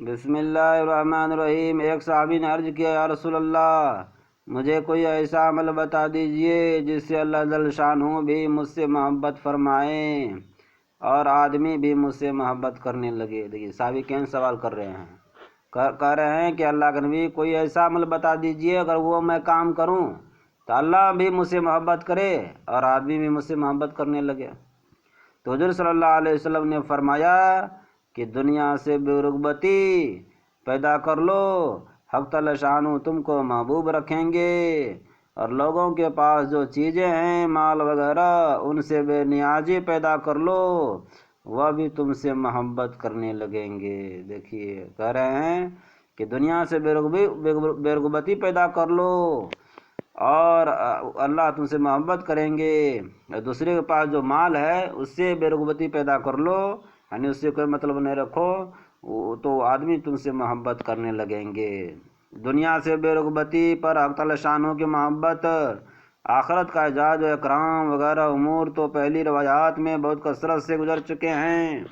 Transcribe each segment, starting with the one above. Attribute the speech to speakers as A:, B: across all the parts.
A: بسم اللہ الرحمن الرحیم۔ ایک صحابی نے عرض کیا، یا رسول اللہ، مجھے کوئی ایسا عمل بتا دیجئے جس سے اللہ جل شانہ بھی مجھ سے محبت فرمائیں اور آدمی بھی مجھ سے محبت کرنے لگے۔ دیکھیے صحابی کین سوال کر رہے ہیں، کہہ رہے ہیں کہ اللہ کے نبی کوئی ایسا عمل بتا دیجئے اگر وہ میں کام کروں تو اللہ بھی مجھ سے محبت کرے اور آدمی بھی مجھ سے محبت کرنے لگے۔ تو حضور صلی اللہ علیہ وسلم نے فرمایا کہ دنیا سے بے رغبتی پیدا کر لو، حق تعالی شانہ تم کو محبوب رکھیں گے، اور لوگوں کے پاس جو چیزیں ہیں مال وغیرہ ان سے بے نیازی پیدا کر لو، وہ بھی تم سے محبت کرنے لگیں گے۔ دیکھیے کہہ رہے ہیں کہ دنیا سے بے رغبتی پیدا کر لو اور اللہ تم سے محبت کریں گے، دوسرے کے پاس جو مال ہے اس سے بے رغبتی پیدا کر لو، یعنی اس سے کوئی مطلب نہیں رکھو تو آدمی تم سے محبت کرنے لگیں گے۔ دنیا سے بے رغبتی پر حق تعالی شانہ کی محبت، آخرت کا اعزاز و اکرام وغیرہ امور تو پہلی روایات میں بہت کثرت سے گزر چکے ہیں۔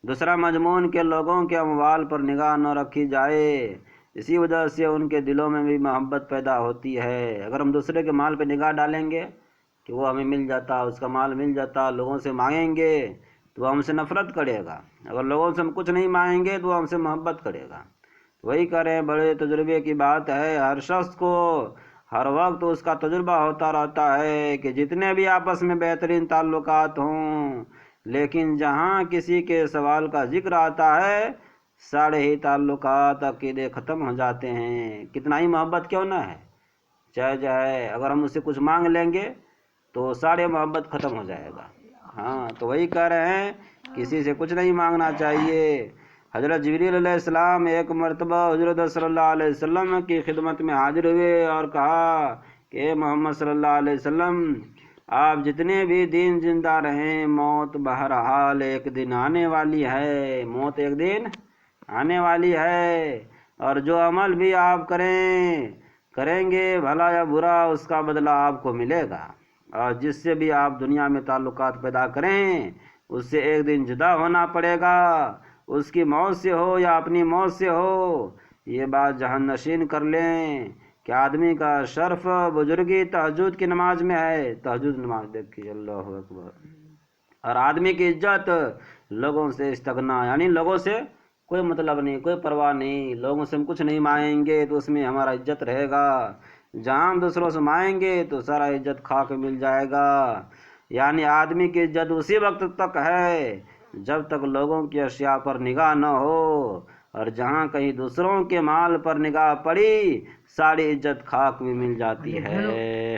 A: دوسرا مضمون کہ لوگوں کے اموال پر نگاہ نہ رکھی جائے، اسی وجہ سے ان کے دلوں میں بھی محبت پیدا ہوتی ہے۔ اگر ہم دوسرے کے مال پہ نگاہ ڈالیں گے کہ وہ ہمیں مل جاتا، اس کا مال مل جاتا، لوگوں سے مانگیں گے تو وہ ہم سے نفرت کرے گا، اگر لوگوں سے ہم کچھ نہیں مانگیں گے تو وہ ہم سے محبت کرے گا۔ وہی کہہ رہے ہیں، بڑے تجربے کی بات ہے، ہر شخص کو ہر وقت اس کا تجربہ ہوتا رہتا ہے کہ جتنے بھی آپس میں بہترین تعلقات ہوں، لیکن جہاں کسی کے سوال کا ذکر آتا ہے سارے ہی تعلقات عقیدے ختم ہو جاتے ہیں، کتنا ہی محبت کیوں نہ ہے، چاہے اگر ہم اس سے کچھ مانگ لیں گے تو سارے محبت ختم ہو جائے گا۔ ہاں تو وہی کہہ رہے ہیں کسی سے کچھ نہیں مانگنا چاہیے۔ حضرت جبریل علیہ السلام ایک مرتبہ حضرت صلی اللہ علیہ وسلم کی خدمت میں حاضر ہوئے اور کہا کہ اے محمد صلی اللہ علیہ وسلم، آپ جتنے بھی دن زندہ رہیں، موت بہرحال ایک دن آنے والی ہے، موت ایک دن آنے والی ہے، اور جو عمل بھی آپ کریں گے بھلا یا برا اس کا بدلہ آپ کو ملے گا، اور جس سے بھی آپ دنیا میں تعلقات پیدا کریں اس سے ایک دن جدا ہونا پڑے گا، اس کی موت سے ہو یا اپنی موت سے ہو۔ یہ بات جہان نشین کر لیں کہ آدمی کا شرف بزرگی تہجد کی نماز میں ہے، تہجد نماز دیکھیے، اللہ اکبر، اور آدمی کی عزت لوگوں سے استغنا، یعنی لوگوں سے کوئی مطلب نہیں، کوئی پرواہ نہیں، لوگوں سے ہم کچھ نہیں مانگیں گے تو اس میں ہمارا عزت رہے گا، جہاں ہم دوسروں سے مانگیں گے تو سارا عزت کھا کے مل جائے گا۔ یعنی آدمی کی عزت اسی وقت تک ہے جب تک لوگوں کی اشیاء پر نگاہ نہ ہو، اور جہاں کہیں دوسروں کے مال پر نگاہ پڑی ساری عزت خاک میں مل جاتی ہے۔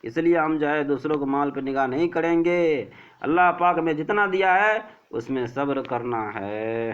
A: اس لیے ہم دوسروں کے مال پر نگاہ نہیں کریں گے، اللہ پاک میں جتنا دیا ہے اس میں صبر کرنا ہے۔